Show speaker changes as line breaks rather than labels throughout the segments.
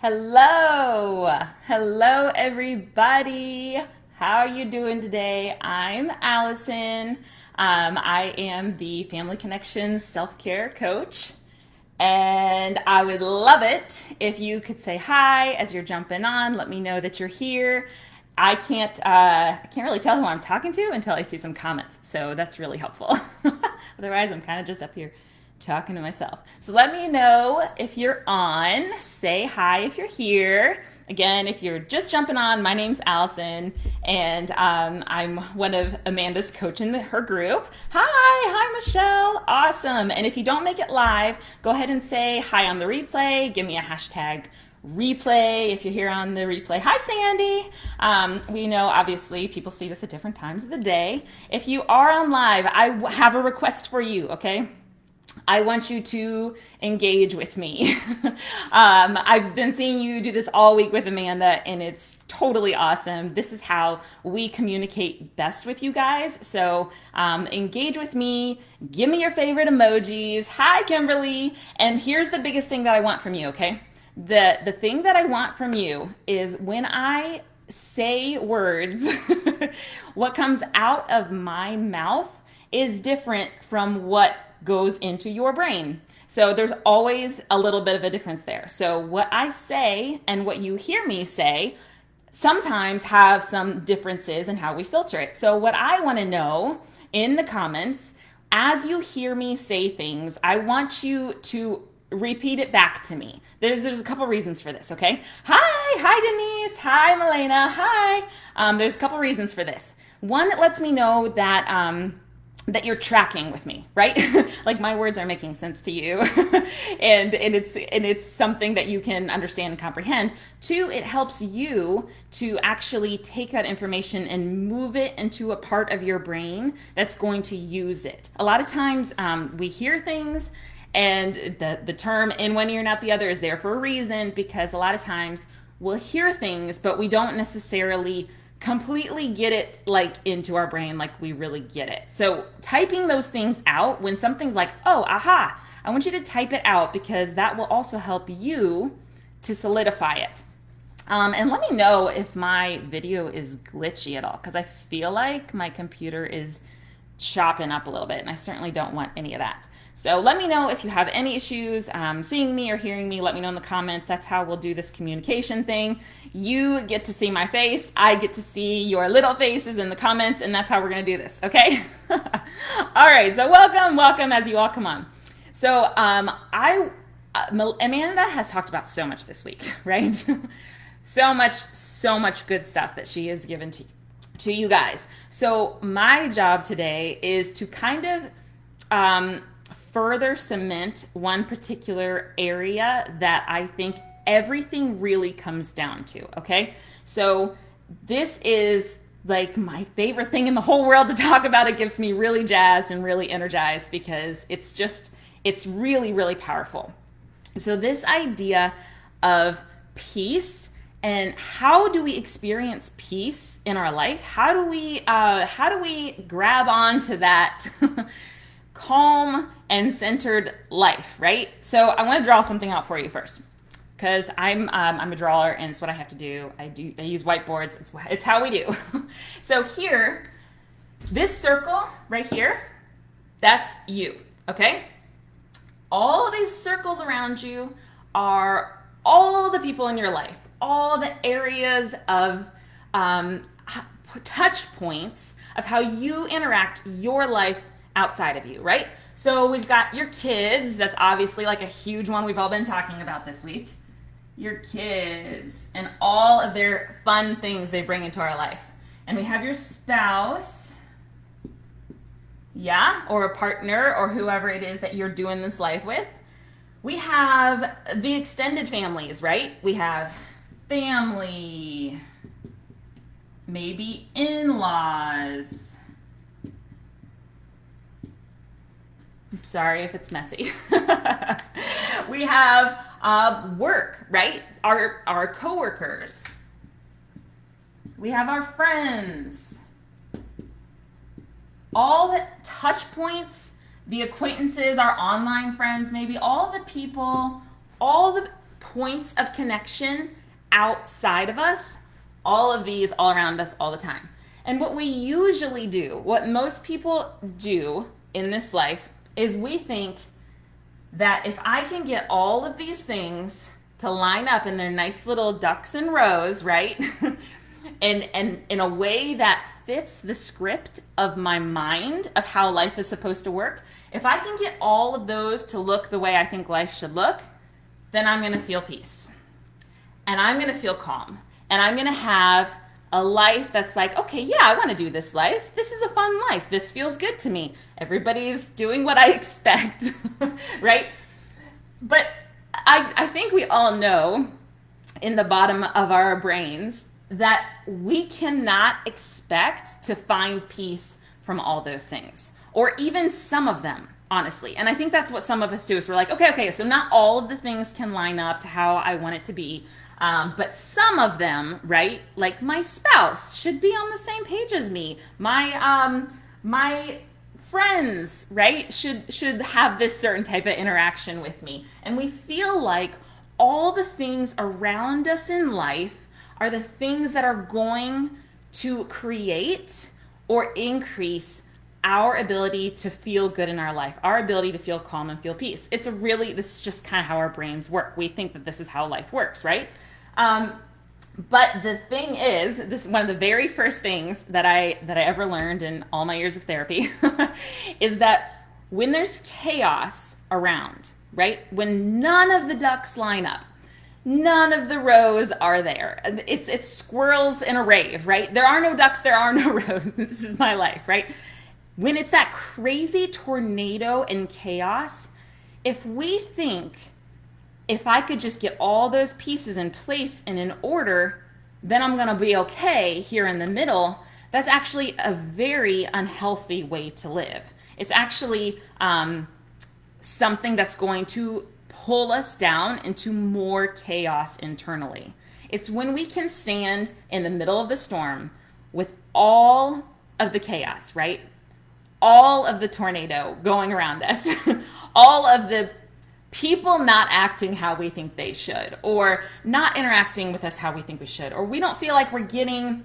Hello, everybody. How are you doing today? I'm Allison. I am the Family Connections Self Care Coach, and I would love it if you could say hi as you're jumping on. Let me know that you're here. I can't really tell who I'm talking to until I see some comments, so that's really helpful. Otherwise, I'm kind of just up here talking to myself. So let me know if you're on. Say hi if you're here. Again, if you're just jumping on, my name's Allison, and I'm one of Amanda's coach in her group. Hi, Michelle. Awesome. And if you don't make it live, go ahead and say hi on the replay. Give me a hashtag replay if you're here on the replay. Hi, Sandy. We know obviously people see this at different times of the day. If you are on live, I have a request for you, okay? I want you to engage with me. I've been seeing you do this all week with Amanda, and it's totally awesome. This is how we communicate best with you guys. So engage with me. Give me your favorite emojis. Hi, Kimberly. And here's the biggest thing that I want from you, okay? The thing that I want from you is when I say words, what comes out of my mouth is different from what goes into your brain. So there's always a little bit of a difference there. So what I say and what you hear me say sometimes have some differences in how we filter it. So what I want to know in the comments, as you hear me say things, I want you to repeat it back to me. There's a couple reasons for this, okay? Hi Denise. Hi Milena. Hi. There's a couple reasons for this. One, it lets me know that you're tracking with me, right? Like my words are making sense to you, and it's something that you can understand and comprehend. Two, it helps you to actually take that information and move it into a part of your brain that's going to use it. A lot of times we hear things, and the term "in one ear and out the other" is there for a reason, because a lot of times we'll hear things, but we don't necessarily completely get it like into our brain like we really get it. So typing those things out when something's like, oh, aha, I want you to type it out, because that will also help you to solidify it. And let me know if my video is glitchy at all, because I feel like my computer is chopping up a little bit, and I certainly don't want any of that. So let me know if you have any issues seeing me or hearing me. Let me know in the comments. That's how we'll do this communication thing. You get to see my face. I get to see your little faces in the comments, and that's how we're going to do this, okay? All right, so welcome as you all come on. So Amanda has talked about so much this week, right? so much good stuff that she has given to you guys. So my job today is to kind of further cement one particular area that I think everything really comes down to, okay? So this is like my favorite thing in the whole world to talk about. It gets me really jazzed and really energized, because it's really, really powerful. So this idea of peace, and how do we experience peace in our life? How do we grab onto that calm and centered life, right? So I want to draw something out for you first, because I'm a drawer, and it's what I have to do. I use whiteboards. It's how we do. So here, this circle right here, that's you, okay? All these circles around you are all the people in your life, all the areas of touch points of how you interact your life outside of you, right? So we've got your kids. That's obviously like a huge one we've all been talking about this week. Your kids and all of their fun things they bring into our life. And we have your spouse, yeah, or a partner, or whoever it is that you're doing this life with. We have the extended families, right? We have family, maybe in-laws. Sorry if it's messy. We have work, right? Our coworkers. We have our friends. All the touch points, the acquaintances, our online friends, maybe all the people, all the points of connection outside of us, all of these all around us all the time. And what we usually do, what most people do in this life, is we think that if I can get all of these things to line up in their nice little ducks and rows, right? and in a way that fits the script of my mind of how life is supposed to work, if I can get all of those to look the way I think life should look, then I'm going to feel peace. And I'm going to feel calm. And I'm going to have a life that's like, okay, yeah, I want to do this life. This is a fun life. This feels good to me. Everybody's doing what I expect, right? But I think we all know in the bottom of our brains that we cannot expect to find peace from all those things, or even some of them, honestly. And I think that's what some of us do, is we're like, okay, so not all of the things can line up to how I want it to be. But some of them, right? Like my spouse should be on the same page as me. My friends, right, should have this certain type of interaction with me. And we feel like all the things around us in life are the things that are going to create or increase our ability to feel good in our life, our ability to feel calm and feel peace. This is just kind of how our brains work. We think that this is how life works, right? But the thing is, this is one of the very first things that I ever learned in all my years of therapy, is that when there's chaos around, right? When none of the ducks line up, none of the rows are there. It's squirrels in a rave, right? There are no ducks, there are no rows. This is my life, right? When it's that crazy tornado and chaos, if we think, if I could just get all those pieces in place and in order, then I'm going to be okay here in the middle, that's actually a very unhealthy way to live. It's actually something that's going to pull us down into more chaos internally. It's when we can stand in the middle of the storm with all of the chaos, right? All of the tornado going around us, all of the people not acting how we think they should, or not interacting with us how we think we should, or we don't feel like we're getting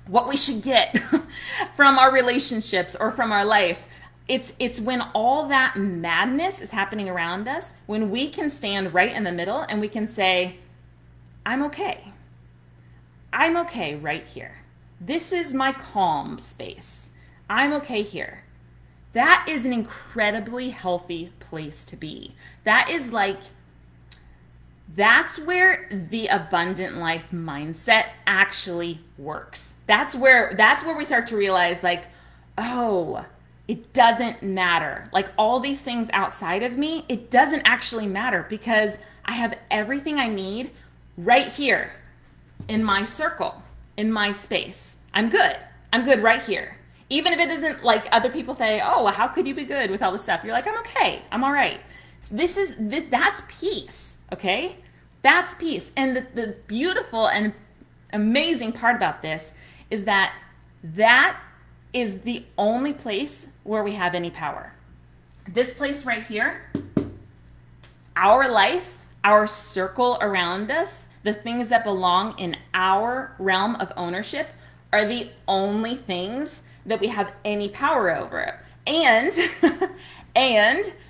what we should get from our relationships or from our life. It's when all that madness is happening around us, when we can stand right in the middle and we can say, I'm okay. I'm okay right here. This is my calm space. I'm okay here. That is an incredibly healthy place to be. That's where the abundant life mindset actually works. That's where we start to realize, like, oh, it doesn't matter. Like, all these things outside of me, it doesn't actually matter, because I have everything I need right here in my circle, in my space. I'm good. I'm good right here. Even if it isn't like other people say, oh, well, how could you be good with all this stuff? You're like, I'm okay. I'm all right. So that's peace, okay? That's peace. And the beautiful and amazing part about this is that is the only place where we have any power. This place right here, our life, our circle around us, the things that belong in our realm of ownership are the only things that we have any power over. And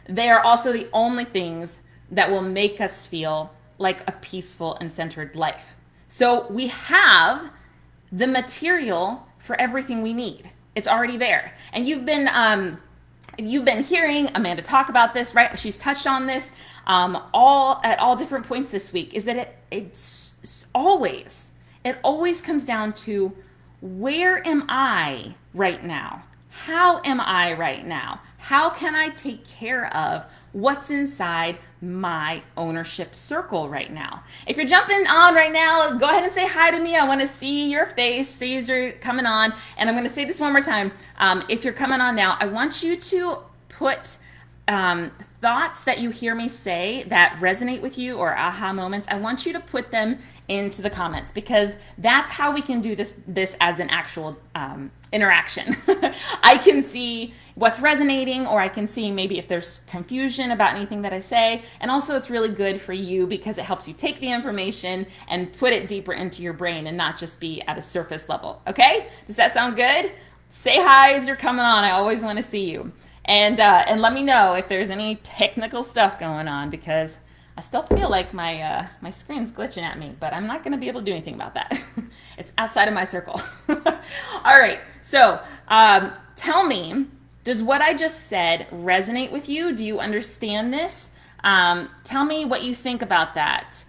they are also the only things that will make us feel like a peaceful and centered life. So we have the material for everything we need. It's already there. And you've been hearing Amanda talk about this, right? She's touched on this at all different points this week, is that it always comes down to, where am I right now? How am I right now? How can I take care of what's inside my ownership circle right now? If you're jumping on right now, go ahead and say hi to me. I want to see your face, see as you're coming on. And I'm going to say this one more time. If you're coming on now, I want you to put thoughts that you hear me say that resonate with you or aha moments, I want you to put them into the comments, because that's how we can do this as an actual interaction. I can see what's resonating, or I can see maybe if there's confusion about anything that I say. And also it's really good for you because it helps you take the information and put it deeper into your brain and not just be at a surface level. Okay? Does that sound good? Say hi as you're coming on. I always want to see you. And let me know if there's any technical stuff going on, because I still feel like my screen's glitching at me, but I'm not going to be able to do anything about that. It's outside of my circle. All right, so tell me, does what I just said resonate with you? Do you understand this? Tell me what you think about that.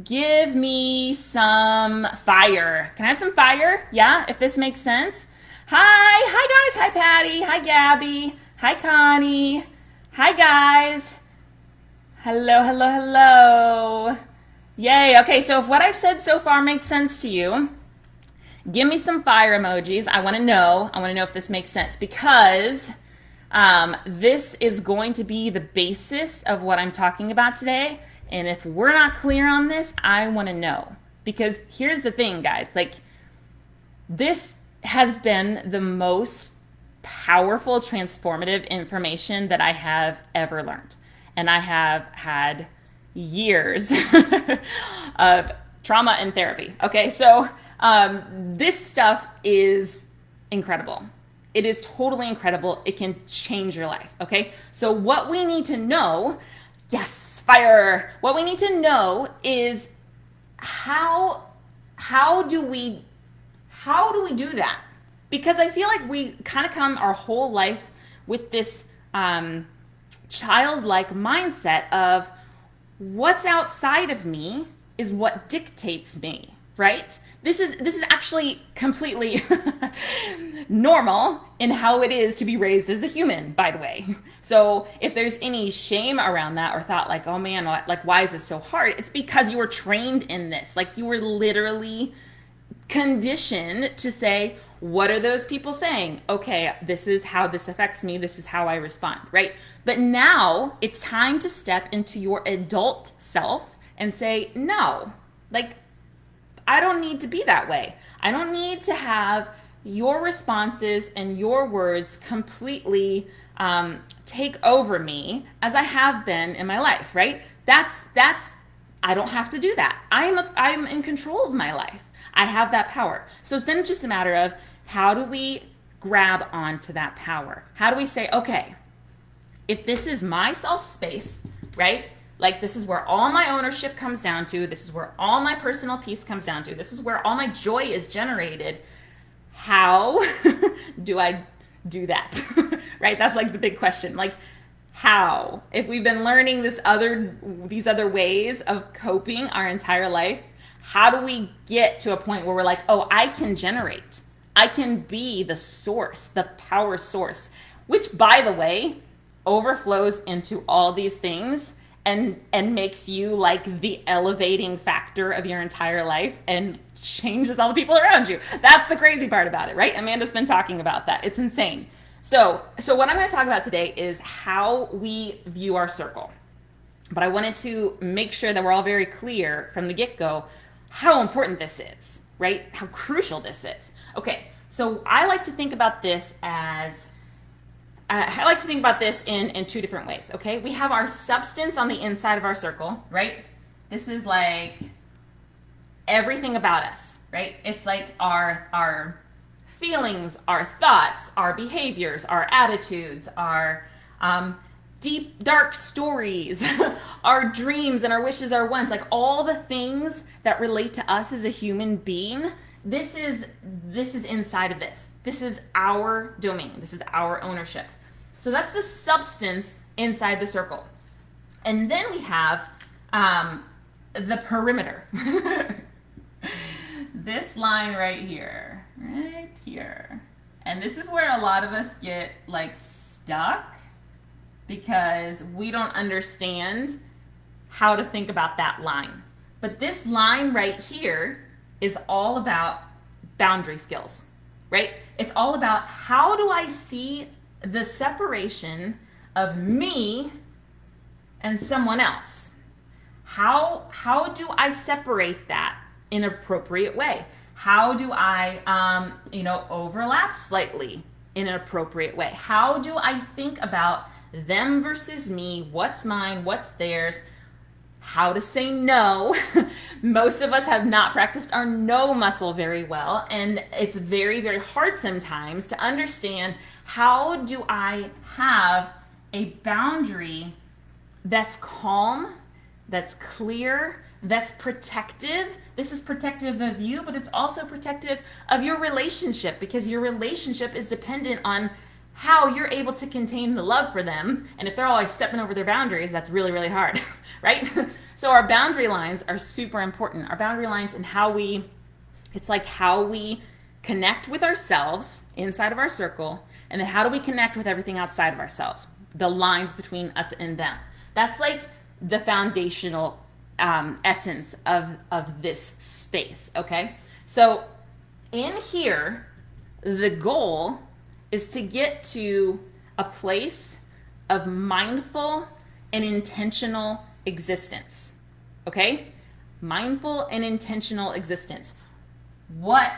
Give me some fire. Can I have some fire? Yeah, if this makes sense. Hi guys. Hi Patty. Hi Gabby. Hi Connie. Hi guys. Hello. Yay. Okay, so if what I've said so far makes sense to you, give me some fire emojis. I want to know if this makes sense, because this is going to be the basis of what I'm talking about today. And if we're not clear on this, I want to know. Because here's the thing, guys. Like, this has been the most powerful, transformative information that I have ever learned. And I have had years of trauma and therapy. Okay, so this stuff is incredible. It is totally incredible. It can change your life. Okay, so what we need to know, yes, fire. What we need to know is how do we do that? Because I feel like we kind of come our whole life with this childlike mindset of what's outside of me is what dictates me, right? This is actually completely normal in how it is to be raised as a human, by the way. So if there's any shame around that, or thought like, oh man, like why is this so hard? It's because you were trained in this. Like, you were literally conditioned to say, what are those people saying? Okay, this is how this affects me. This is how I respond, right? But now it's time to step into your adult self and say, no, like, I don't need to be that way. I don't need to have your responses and your words completely take over me as I have been in my life, right? That's I don't have to do that. I'm in control of my life. I have that power. So it's then just a matter of, how do we grab onto that power? How do we say, okay, if this is my self space, right? Like, this is where all my ownership comes down to. This is where all my personal peace comes down to. This is where all my joy is generated. How do I do that? Right? That's like the big question. Like, how? If we've been learning these other ways of coping our entire life, how do we get to a point where we're like, oh, I can generate. I can be the source, the power source, which, by the way, overflows into all these things and makes you like the elevating factor of your entire life and changes all the people around you. That's the crazy part about it, right? Amanda's been talking about that. It's insane. So what I'm going to talk about today is how we view our circle. But I wanted to make sure that we're all very clear from the get-go how important this is, right? How crucial this is. Okay, so I like to think about this in two different ways, okay? We have our substance on the inside of our circle, right? This is like everything about us, right? It's like our feelings, our thoughts, our behaviors, our attitudes, our deep, dark stories, our dreams and our wishes, our wants, like all the things that relate to us as a human being. This is inside of this. This is our domain. This is our ownership. So that's the substance inside the circle. And then we have the perimeter. This line right here. And this is where a lot of us get like stuck, because we don't understand how to think about that line. But this line right here is all about boundary skills, right? It's all about, how do I see the separation of me and someone else. How do I separate that in an appropriate way? How do I, overlap slightly in an appropriate way? How do I think about them versus me? What's mine? What's theirs? How to say no. Most of us have not practiced our no muscle very well, and it's very, very hard sometimes to understand, how do I have a boundary that's calm, that's clear, that's protective. This is protective of you, but it's also protective of your relationship, because your relationship is dependent on how you're able to contain the love for them. And if they're always stepping over their boundaries, that's really, really hard, right? So our boundary lines are super important. Our boundary lines and it's like how we connect with ourselves inside of our circle, and then how do we connect with everything outside of ourselves, the lines between us and them. That's like the foundational essence of this space, okay? So in here, the goal is to get to a place of mindful and intentional existence, okay? Mindful and intentional existence. What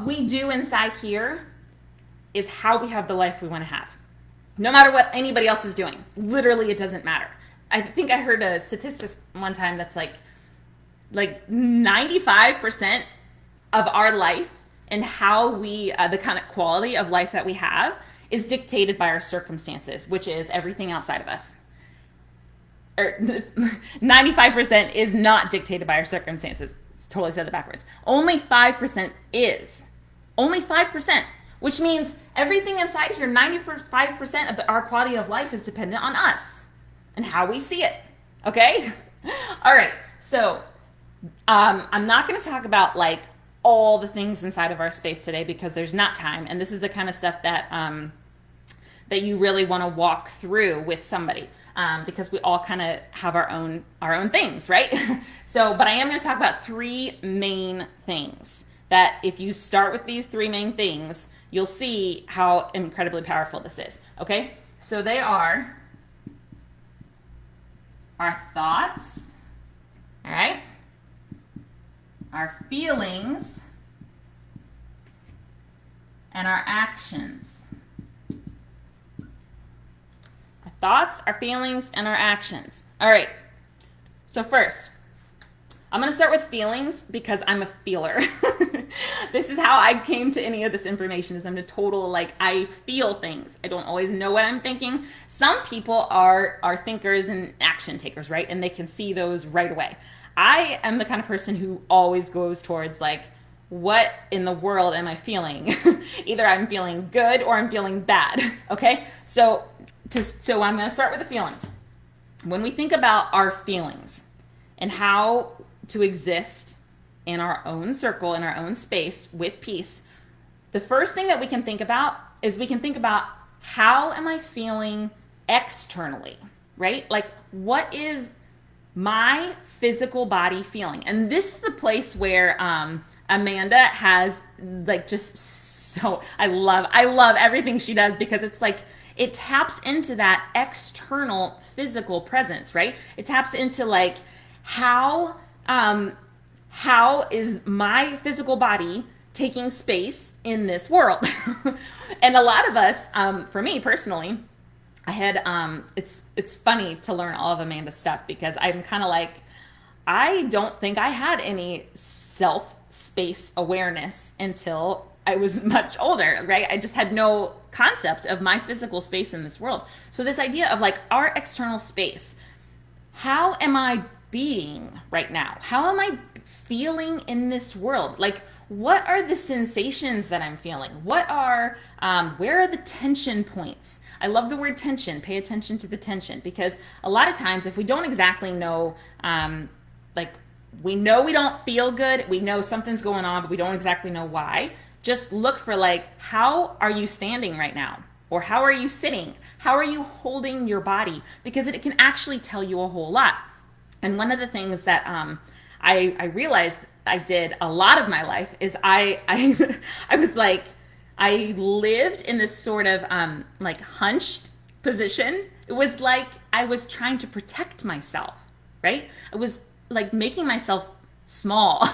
we do inside here is how we have the life we want to have. No matter what anybody else is doing. Literally, it doesn't matter. I think I heard a statistic one time that's like 95% of our life and how we, the kind of quality of life that we have, is dictated by our circumstances, which is everything outside of us. Or 95% is not dictated by our circumstances. It's totally said it backwards. Only 5% is. Only 5%, which means everything inside here, 95% of our quality of life is dependent on us and how we see it. Okay? All right. So I'm not going to talk about like all the things inside of our space today, because there's not time. And this is the kind of stuff that that you really want to walk through with somebody, because we all kind of have our own things, right? So, but I am going to talk about three main things that if you start with these three main things, you'll see how incredibly powerful this is. Okay? So they are our thoughts, all right? Our feelings, and our actions. Our thoughts, our feelings, and our actions. All right. So first, I'm going to start with feelings because I'm a feeler. This is how I came to any of this information, is I'm a total, I feel things. I don't always know what I'm thinking. Some people are thinkers and action takers, right? And they can see those right away. I am the kind of person who always goes towards what in the world am I feeling? Either I'm feeling good or I'm feeling bad, okay? So I'm going to start with the feelings. When we think about our feelings and how to exist in our own circle, in our own space with peace, the first thing that we can think about is how am I feeling externally, right? What is my physical body feeling? And this is the place where Amanda has just so, I love everything she does, because it's it taps into that external physical presence, right? It taps into how is my physical body taking space in this world? And a lot of us, for me personally, I had, it's funny to learn all of Amanda's stuff, because I'm kind of I don't think I had any self-space awareness until I was much older, right? I just had no concept of my physical space in this world. So this idea of our external space, how am I being right now? How am I feeling in this world? What are the sensations that I'm feeling? Where are the tension points? I love the word tension. Pay attention to the tension, because a lot of times if we don't exactly know, we know we don't feel good, we know something's going on, but we don't exactly know why, just look for how are you standing right now? Or how are you sitting? How are you holding your body? Because it can actually tell you a whole lot. And one of the things that I realized I did a lot of my life is I was I lived in this sort of hunched position. It was like I was trying to protect myself, right? I was like making myself small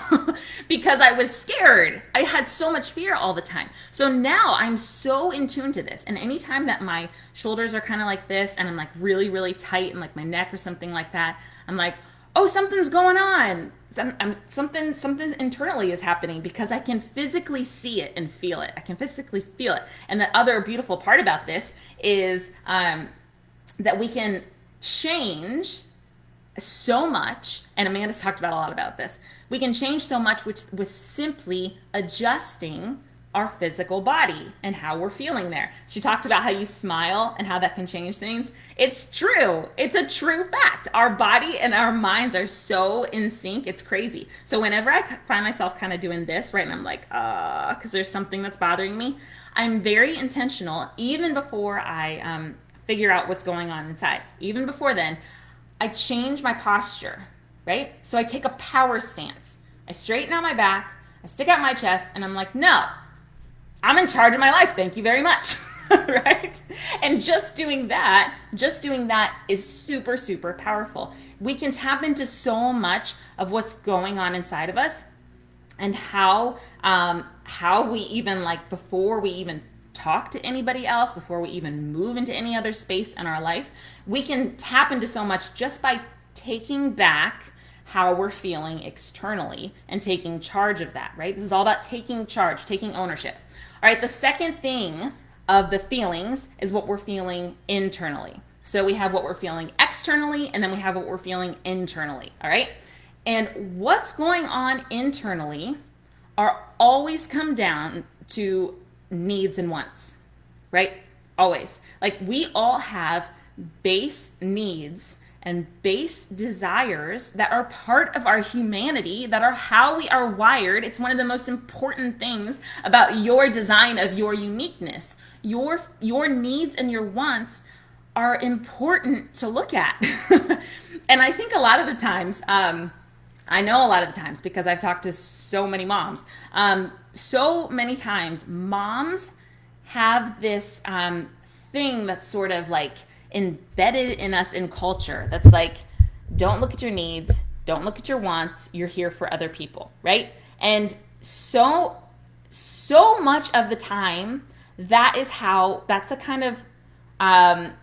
because I was scared. I had so much fear all the time. So now I'm so in tune to this. And anytime that my shoulders are kind of like this and I'm like really, really tight and like my neck or something like that, I'm like, oh, something's going on. Something internally is happening because I can physically see it and feel it. I can physically feel it. And the other beautiful part about this is that we can change so much, and Amanda's talked about a lot about this. We can change so much with simply adjusting our physical body and how we're feeling there. She talked about how you smile and how that can change things. It's true. It's a true fact. Our body and our minds are so in sync. It's crazy. So whenever I find myself kind of doing this, right, and I'm like, because there's something that's bothering me, I'm very intentional, even before I figure out what's going on inside. Even before then, I change my posture, right? So I take a power stance. I straighten out my back, I stick out my chest, and I'm like, no, I'm in charge of my life. Thank you very much. Right? And just doing that is super, super powerful. We can tap into so much of what's going on inside of us and how we even, like, before we even talk to anybody else, before we even move into any other space in our life, we can tap into so much just by taking back how we're feeling externally and taking charge of that, right? This is all about taking charge, taking ownership. All right, the second thing of the feelings is what we're feeling internally. So we have what we're feeling externally, and then we have what we're feeling internally, all right? And what's going on internally are always come down to needs and wants, right? Always. Like, we all have base needs and base desires that are part of our humanity, that are how we are wired. It's one of the most important things about your design of your uniqueness. Your needs and your wants are important to look at. And I think a lot of the times, I know a lot of the times because I've talked to so many moms, so many times moms have this thing that's sort of like embedded in us in culture that's like, don't look at your needs, don't look at your wants, you're here for other people, right? And so much of the time, that's the kind of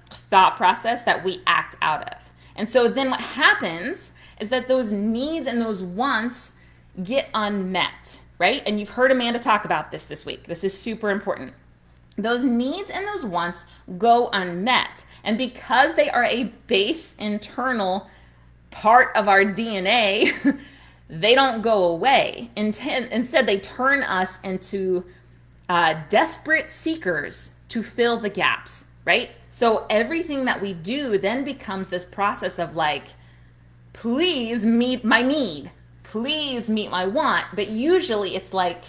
thought process that we act out of. And so then what happens is that those needs and those wants get unmet, right? And you've heard Amanda talk about this week. This is super important. Those needs and those wants go unmet. And because they are a base internal part of our DNA, they don't go away. Instead, they turn us into desperate seekers to fill the gaps, right? So everything that we do then becomes this process of like, please meet my need, please meet my want. But usually it's like,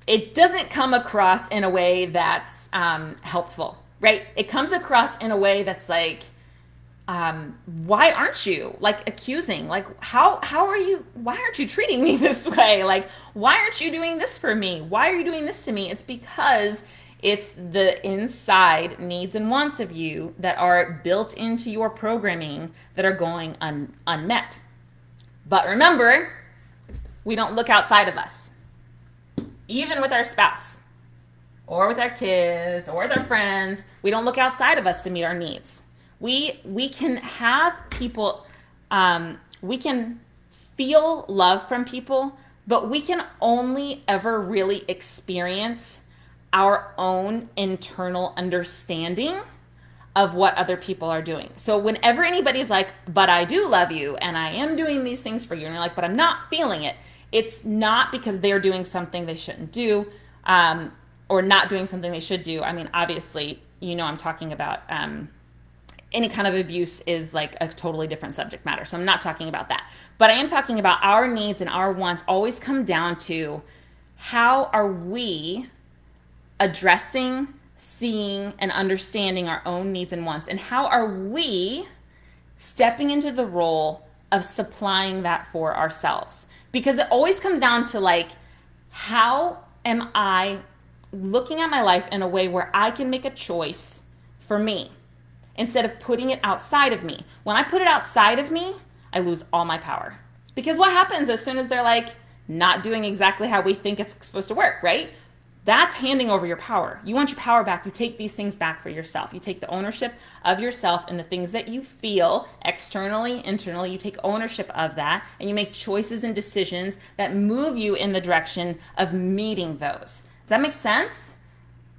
it doesn't come across in a way that's helpful, right? It comes across in a way that's like, why aren't you, like, accusing? Like, how are you, why aren't you treating me this way? Like, why aren't you doing this for me? Why are you doing this to me? It's because it's the inside needs and wants of you that are built into your programming that are going unmet. But remember, we don't look outside of us. Even with our spouse or with our kids or with our friends, we don't look outside of us to meet our needs. We can have people, we can feel love from people, but we can only ever really experience our own internal understanding of what other people are doing. So whenever anybody's like, but I do love you and I am doing these things for you, and you're like, but I'm not feeling it, it's not because they're doing something they shouldn't do, or not doing something they should do. I mean, obviously, I'm talking about any kind of abuse is like a totally different subject matter. So I'm not talking about that. But I am talking about our needs and our wants always come down to how are we addressing, seeing, and understanding our own needs and wants, and how are we stepping into the role of supplying that for ourselves? Because it always comes down to like, how am I looking at my life in a way where I can make a choice for me instead of putting it outside of me. When I put it outside of me, I lose all my power. Because what happens as soon as they're like not doing exactly how we think it's supposed to work, right? That's handing over your power. You want your power back. You take these things back for yourself. You take the ownership of yourself and the things that you feel externally, internally. You take ownership of that and you make choices and decisions that move you in the direction of meeting those. Does that make sense?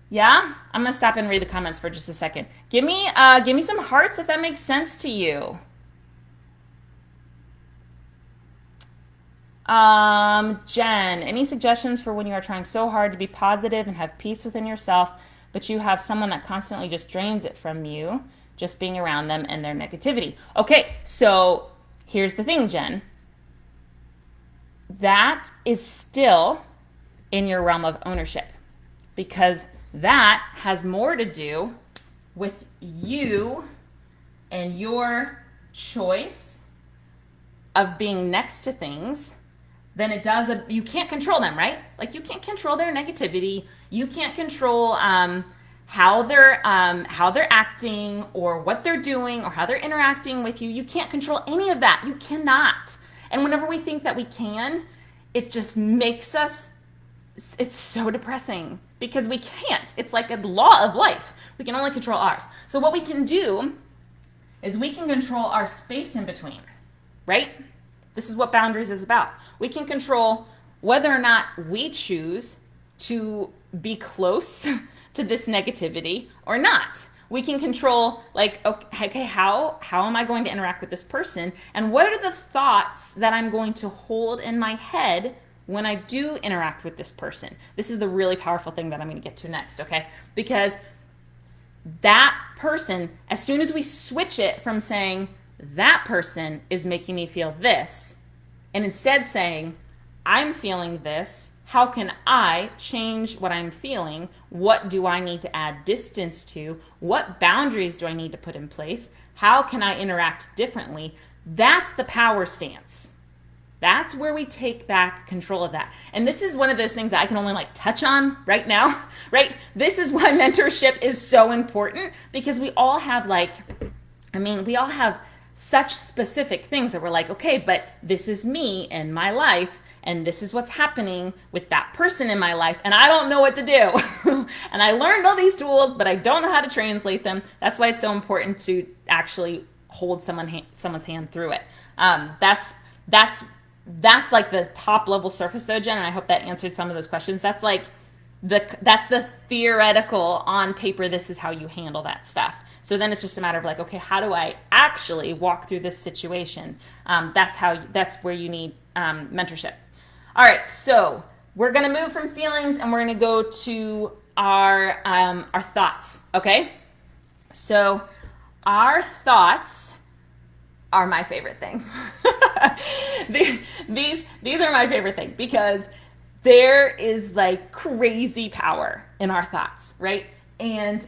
Yeah? I'm going to stop and read the comments for just a second. Give me some hearts if that makes sense to you. Jen, any suggestions for when you are trying so hard to be positive and have peace within yourself, but you have someone that constantly just drains it from you, just being around them and their negativity? Okay, so here's the thing, Jen. That is still in your realm of ownership because that has more to do with you and your choice of being next to things than it does. You can't control them, right? Like you can't control their negativity. You can't control how they're acting or what they're doing or how they're interacting with you. You can't control any of that. You cannot. And whenever we think that we can, it just makes us, it's so depressing because we can't. It's like a law of life. We can only control ours. So what we can do is we can control our space in between, right? This is what boundaries is about. We can control whether or not we choose to be close to this negativity or not. We can control like, okay, how am I going to interact with this person? And what are the thoughts that I'm going to hold in my head when I do interact with this person? This is the really powerful thing that I'm going to get to next, okay? Because that person, as soon as we switch it from saying, that person is making me feel this, and instead saying, I'm feeling this, how can I change what I'm feeling? What do I need to add distance to? What boundaries do I need to put in place? How can I interact differently? That's the power stance. That's where we take back control of that. And this is one of those things that I can only like touch on right now, right? This is why mentorship is so important because we all have we all have such specific things that we're like, okay, but this is me and my life, and this is what's happening with that person in my life, and I don't know what to do. And I learned all these tools, but I don't know how to translate them. That's why it's so important to actually hold someone's hand through it. That's like the top level surface though, Jen, and I hope that answered some of those questions. That's like that's the theoretical on paper. This is how you handle that stuff. So then it's just a matter of like, okay, how do I actually walk through this situation? That's where you need mentorship. All right, so we're gonna move from feelings and we're gonna go to our thoughts. Okay, so our thoughts are my favorite thing. These are my favorite thing because there is like crazy power in our thoughts, right? And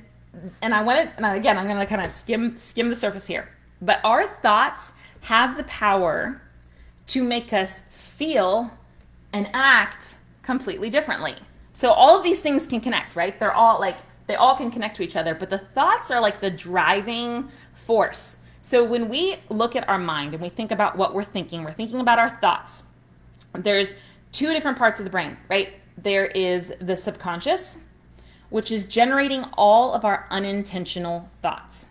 I'm going to kind of skim the surface here. But our thoughts have the power to make us feel and act completely differently. So all of these things can connect, right? They all can connect to each other, but the thoughts are like the driving force. So when we look at our mind and we think about what we're thinking about our thoughts. There's two different parts of the brain, right? There is the subconscious, which is generating all of our unintentional thoughts,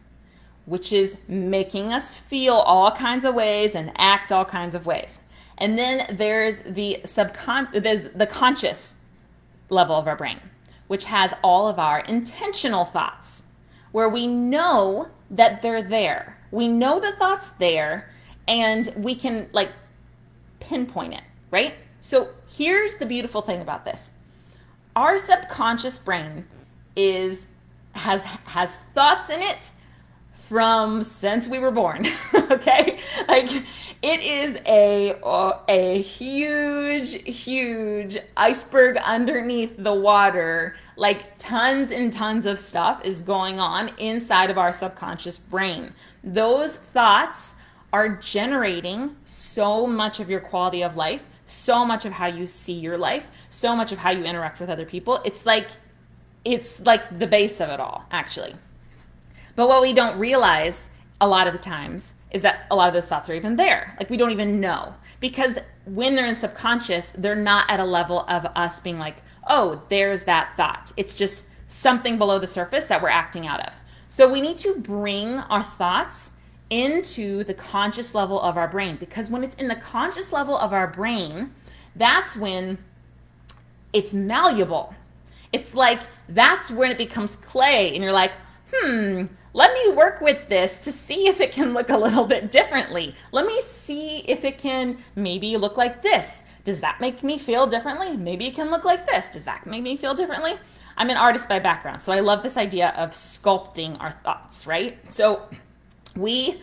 which is making us feel all kinds of ways and act all kinds of ways. And then there's the conscious level of our brain, which has all of our intentional thoughts, where we know that they're there. We know the thought's there, and we can like pinpoint it, right? So here's the beautiful thing about this. Our subconscious brain has thoughts in it from since we were born. Okay, like it is a huge iceberg underneath the water. Like tons and tons of stuff is going on inside of our subconscious brain. Those thoughts are generating so much of your quality of life, so much of how you see your life, so much of how you interact with other people. It's like It's like the base of it all, actually. But what we don't realize a lot of the times is that a lot of those thoughts are even there. Like we don't even know. Because when they're in subconscious, they're not at a level of us being like, oh, there's that thought. It's just something below the surface that we're acting out of. So we need to bring our thoughts into the conscious level of our brain. Because when it's in the conscious level of our brain, that's when it's malleable. It's like that's when it becomes clay and you're like, let me work with this to see if it can look a little bit differently. Let me see if it can maybe look like this. Does that make me feel differently? Maybe it can look like this. Does that make me feel differently? I'm an artist by background, so I love this idea of sculpting our thoughts, right? So we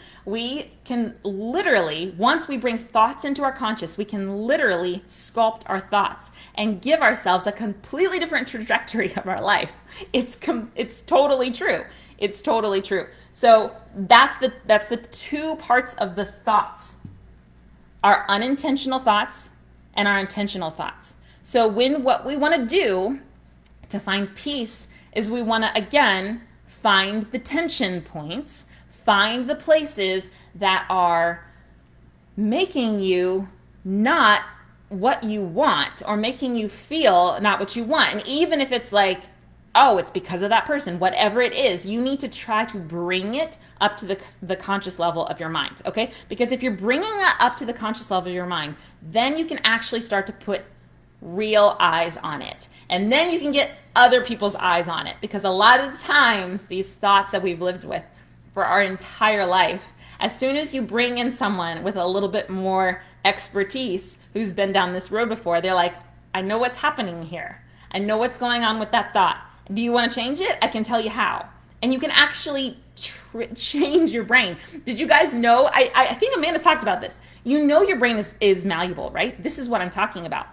can literally, once we bring thoughts into our conscious, we can literally sculpt our thoughts and give ourselves a completely different trajectory of our life. It's totally true. It's totally true. So that's the two parts of the thoughts: our unintentional thoughts and our intentional thoughts. So what we want to do to find peace is we want to, again, find the tension points, find the places that are making you not what you want or making you feel not what you want. And even if it's like, oh, it's because of that person, whatever it is, you need to try to bring it up to the conscious level of your mind, okay? Because if you're bringing that up to the conscious level of your mind, then you can actually start to put real eyes on it. And then you can get other people's eyes on it. Because a lot of the times, these thoughts that we've lived with for our entire life, as soon as you bring in someone with a little bit more expertise who's been down this road before, they're like, I know what's happening here. I know what's going on with that thought. Do you want to change it? I can tell you how. And you can actually change your brain. Did you guys know? I think Amanda's talked about this. You know your brain is malleable, right? This is what I'm talking about.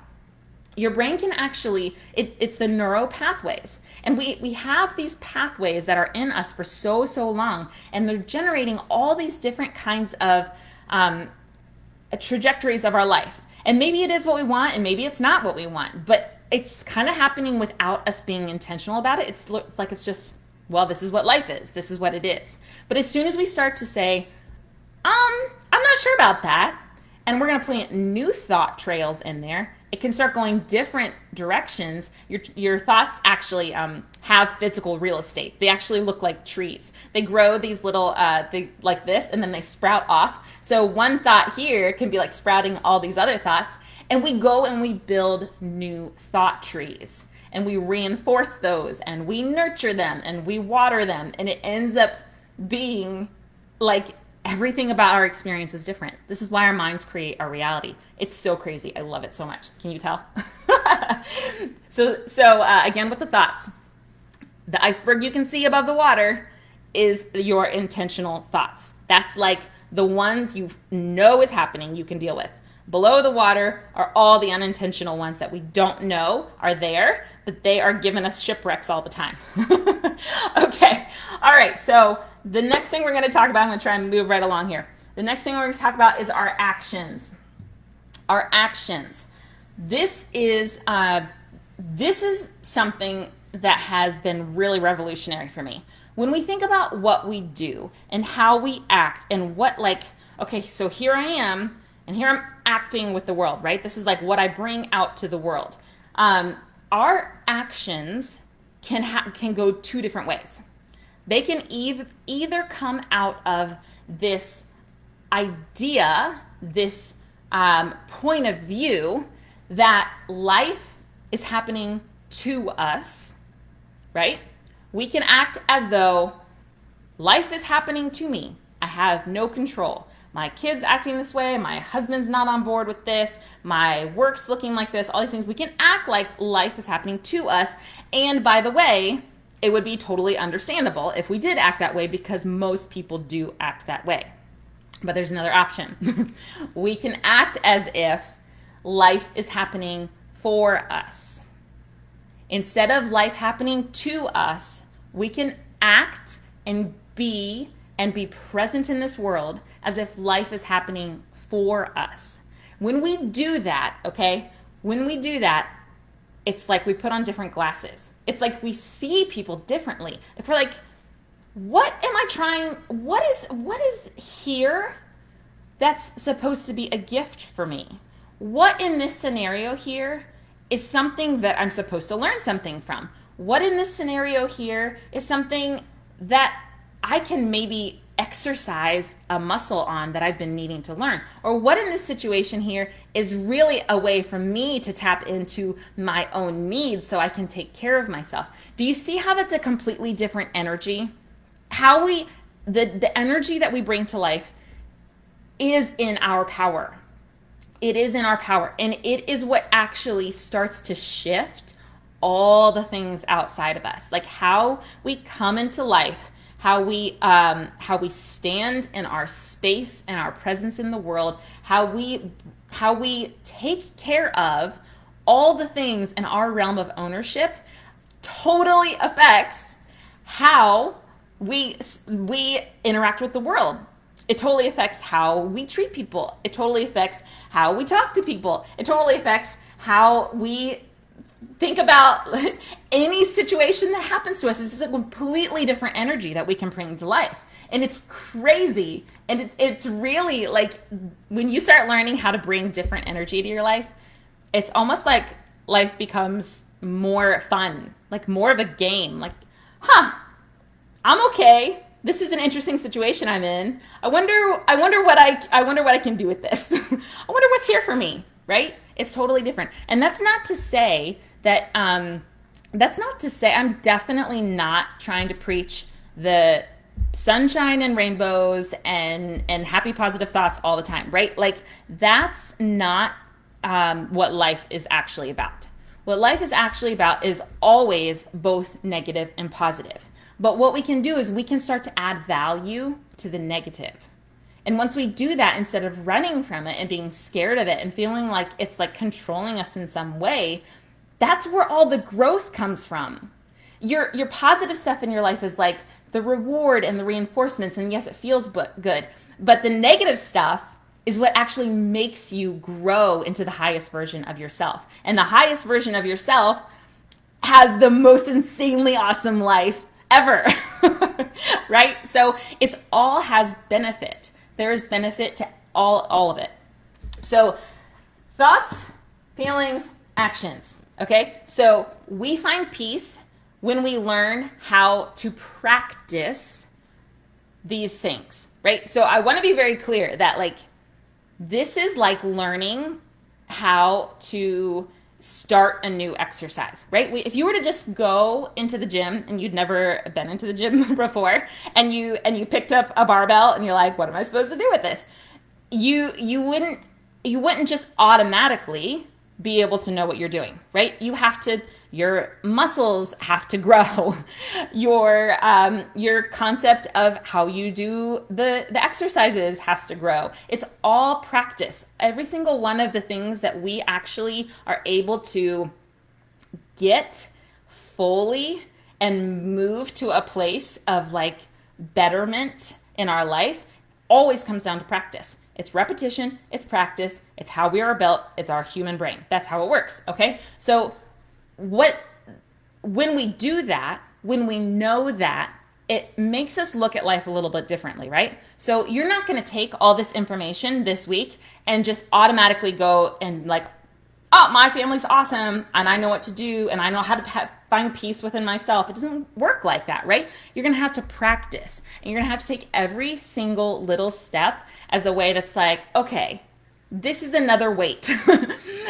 Your brain can actually, it's the neural pathways. And we have these pathways that are in us for so long, and they're generating all these different kinds of trajectories of our life. And maybe it is what we want, and maybe it's not what we want. But it's kind of happening without us being intentional about it. It's like it's just, well, this is what life is. This is what it is. But as soon as we start to say, I'm not sure about that, and we're going to plant new thought trails in there, it can start going different directions. Your thoughts actually have physical real estate. They actually look like trees. They grow these little, like this, and then they sprout off. So one thought here can be like sprouting all these other thoughts. And we go and we build new thought trees. And we reinforce those, and we nurture them, and we water them. And it ends up being like everything about our experience is different. This is why our minds create our reality. It's so crazy. I love it so much. Can you tell? So again, with the thoughts, the iceberg you can see above the water is your intentional thoughts. That's like the ones you know is happening, you can deal with. Below the water are all the unintentional ones that we don't know are there, but they are giving us shipwrecks all the time. Okay. All right. So the next thing we're going to talk about, I'm going to try and move right along here. The next thing we're going to talk about is our actions. Our actions. This is something that has been really revolutionary for me. When we think about what we do and how we act and what, like, okay, so here I am, and here I'm acting with the world, right? This is like what I bring out to the world. Our actions can go two different ways. They can either come out of this idea, this point of view that life is happening to us, right? We can act as though life is happening to me. I have no control. My kid's acting this way, my husband's not on board with this, my work's looking like this, all these things. We can act like life is happening to us. And by the way, it would be totally understandable if we did act that way, because most people do act that way. But there's another option. We can act as if life is happening for us. Instead of life happening to us, we can act and be present in this world as if life is happening for us. When we do that, okay, when we do that, it's like we put on different glasses. It's like we see people differently. If we're like, what am I trying? What is here that's supposed to be a gift for me? What in this scenario here is something that I'm supposed to learn something from? What in this scenario here is something that I can maybe exercise a muscle on that I've been needing to learn? Or what in this situation here is really a way for me to tap into my own needs so I can take care of myself? Do you see how that's a completely different energy? How the energy that we bring to life is in our power. It is in our power, and it is what actually starts to shift all the things outside of us, like how we come into life, how we stand in our space and our presence in the world, how we take care of all the things in our realm of ownership totally affects how we interact with the world. It totally affects how we treat people. It totally affects how we talk to people. It totally affects how we think about any situation that happens to us. This is a completely different energy that we can bring to life. And it's crazy. And it's really like when you start learning how to bring different energy to your life, it's almost like life becomes more fun, like more of a game. Like, I'm okay. This is an interesting situation I'm in. I wonder what I can do with this. I wonder what's here for me, right? It's totally different. And that's not to say that I'm definitely not trying to preach the sunshine and rainbows and happy positive thoughts all the time, right? Like that's not what life is actually about. What life is actually about is always both negative and positive. But what we can do is we can start to add value to the negative. And once we do that, instead of running from it and being scared of it and feeling like it's like controlling us in some way, that's where all the growth comes from. Your positive stuff in your life is like the reward and the reinforcements, and yes, it feels good. But the negative stuff is what actually makes you grow into the highest version of yourself. And the highest version of yourself has the most insanely awesome life ever, right? So it's all has benefit. There is benefit to all of it. So thoughts, feelings, actions, okay? So we find peace when we learn how to practice these things, right? So I want to be very clear that like, this is like learning how to start a new exercise, right? If you were to just go into the gym and you'd never been into the gym before, and you picked up a barbell and you're like, what am I supposed to do with this? You wouldn't just automatically be able to know what you're doing, right? Your muscles have to grow. Your concept of how you do the exercises has to grow. It's all practice. Every single one of the things that we actually are able to get fully and move to a place of like betterment in our life always comes down to practice. It's repetition, it's practice, it's how we are built, it's our human brain. That's how it works, okay? So when we do that, when we know that, it makes us look at life a little bit differently, right? So you're not going to take all this information this week and just automatically go and like, oh, my family's awesome and I know what to do and I know how to find peace within myself. It doesn't work like that, right? You're going to have to practice, and you're going to have to take every single little step as a way that's like, okay, this is another weight.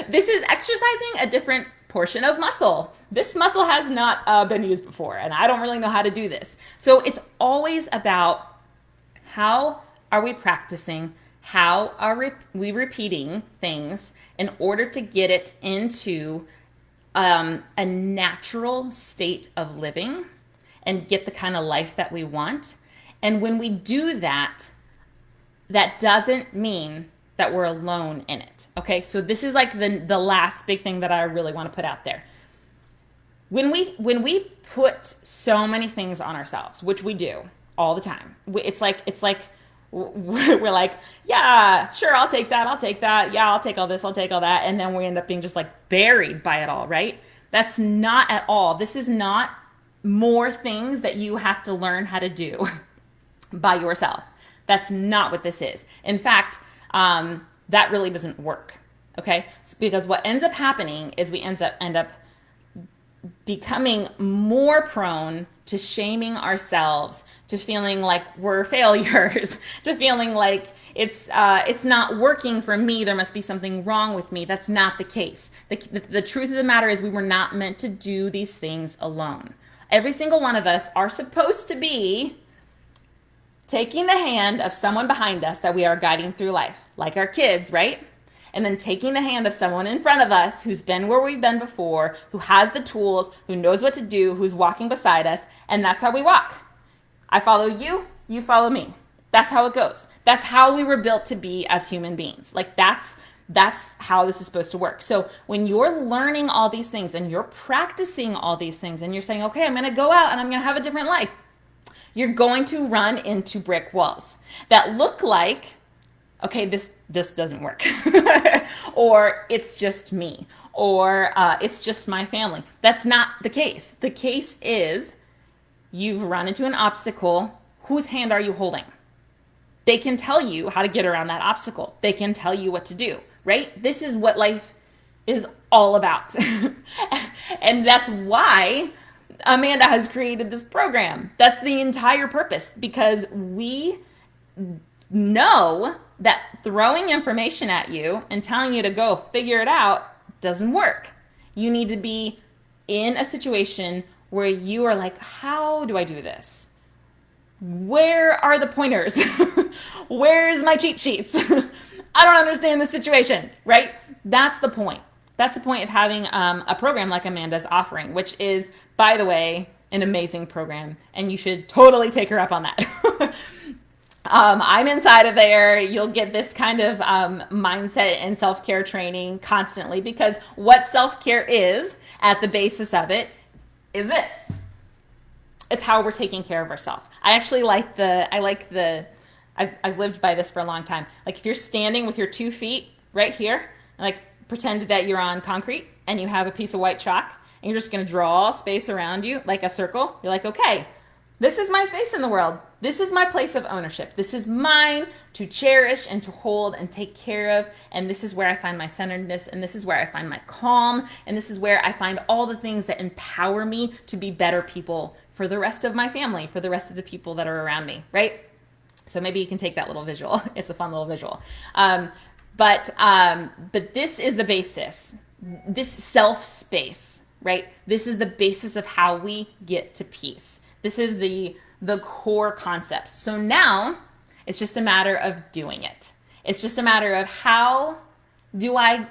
This is exercising a different portion of muscle. This muscle has not been used before, and I don't really know how to do this. So it's always about how are we practicing? How are we repeating things in order to get it into a natural state of living and get the kind of life that we want? And when we do that, that doesn't mean that we're alone in it. Okay, so this is like the last big thing that I really want to put out there. When we put so many things on ourselves, which we do all the time, it's like we're like, yeah, sure, I'll take that. Yeah, I'll take all this, I'll take all that, and then we end up being just like buried by it all, right? That's not at all. This is not more things that you have to learn how to do by yourself. That's not what this is. In fact, that really doesn't work. Okay, because what ends up happening is we end up becoming more prone to shaming ourselves, to feeling like we're failures, to feeling like it's not working for me. There must be something wrong with me. That's not the case. The truth of the matter is we were not meant to do these things alone. Every single one of us are supposed to be taking the hand of someone behind us that we are guiding through life, like our kids, right? And then taking the hand of someone in front of us who's been where we've been before, who has the tools, who knows what to do, who's walking beside us, and that's how we walk. I follow you, you follow me. That's how it goes. That's how we were built to be as human beings. Like that's how this is supposed to work. So when you're learning all these things and you're practicing all these things and you're saying, okay, I'm going to go out and I'm going to have a different life, you're going to run into brick walls that look like, okay, this doesn't work. Or it's just me. Or it's just my family. That's not the case. The case is you've run into an obstacle. Whose hand are you holding? They can tell you how to get around that obstacle. They can tell you what to do, right? This is what life is all about. And that's why Amanda has created this program. That's the entire purpose, because we know that throwing information at you and telling you to go figure it out doesn't work. You need to be in a situation where you are like, how do I do this? Where are the pointers? Where's my cheat sheets? I don't understand the situation, right? That's the point. That's the point of having a program like Amanda's offering, which is, by the way, an amazing program. And you should totally take her up on that. I'm inside of there. You'll get this kind of mindset and self-care training constantly, because what self-care is at the basis of it is this. It's how we're taking care of ourselves. I've lived by this for a long time. Like if you're standing with your 2 feet right here, like pretend that you're on concrete and you have a piece of white chalk and you're just going to draw space around you like a circle. You're like, okay, this is my space in the world. This is my place of ownership. This is mine to cherish and to hold and take care of. And this is where I find my centeredness. And this is where I find my calm. And this is where I find all the things that empower me to be better people for the rest of my family, for the rest of the people that are around me, right? So maybe you can take that little visual. It's a fun little visual. But this is the basis, this self space, right? This is the basis of how we get to peace. This is the core concepts. So now it's just a matter of doing it. It's just a matter of how do I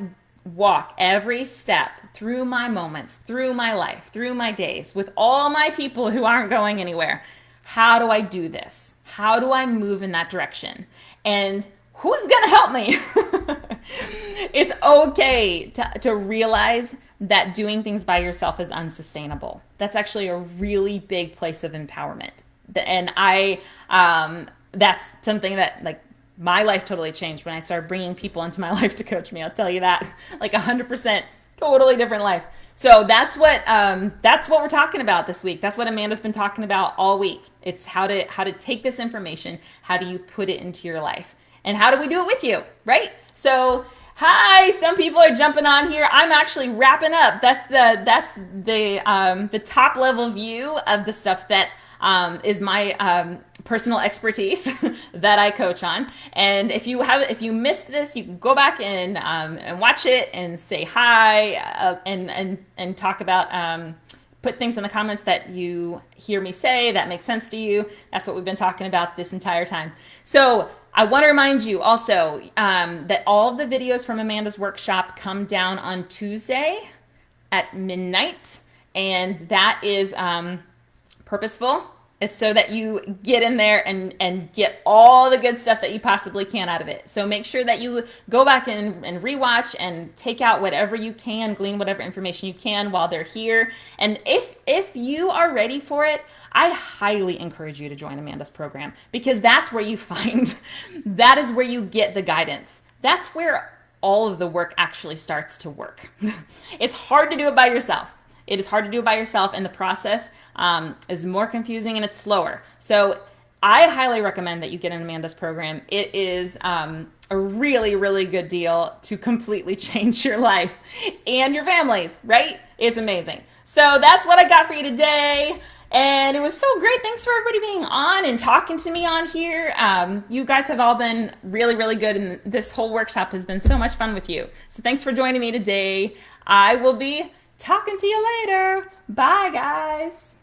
walk every step through my moments, through my life, through my days, with all my people who aren't going anywhere. How do I do this? How do I move in that direction? And who's going to help me? It's okay to realize that doing things by yourself is unsustainable. That's actually a really big place of empowerment. And that's something that, like, my life totally changed when I started bringing people into my life to coach me. I'll tell you that, like 100%, totally different life. So that's what we're talking about this week. That's what Amanda's been talking about all week. It's how to take this information. How do you put it into your life? And how do we do it with you, right? So, hi, some people are jumping on here. I'm actually wrapping up. That's the top level view of the stuff that is my personal expertise that I coach on. And if you missed this, you can go back and watch it and say hi and talk about put things in the comments that you hear me say that makes sense to you. That's what we've been talking about this entire time. So I want to remind you also that all of the videos from Amanda's workshop come down on Tuesday at midnight, and that is purposeful. It's so that you get in there and get all the good stuff that you possibly can out of it. So make sure that you go back and rewatch and take out whatever you can, glean whatever information you can while they're here. And if you are ready for it, I highly encourage you to join Amanda's program, because that's where you find, that is where you get the guidance. That's where all of the work actually starts to work. It's hard to do it by yourself. It is hard to do it by yourself, and the process is more confusing and it's slower. So I highly recommend that you get in Amanda's program. It is a really, really good deal to completely change your life and your family's, right? It's amazing. So that's what I got for you today. And it was so great. Thanks for everybody being on and talking to me on here. You guys have all been really, really good. And this whole workshop has been so much fun with you. So thanks for joining me today. I will be talking to you later. Bye, guys.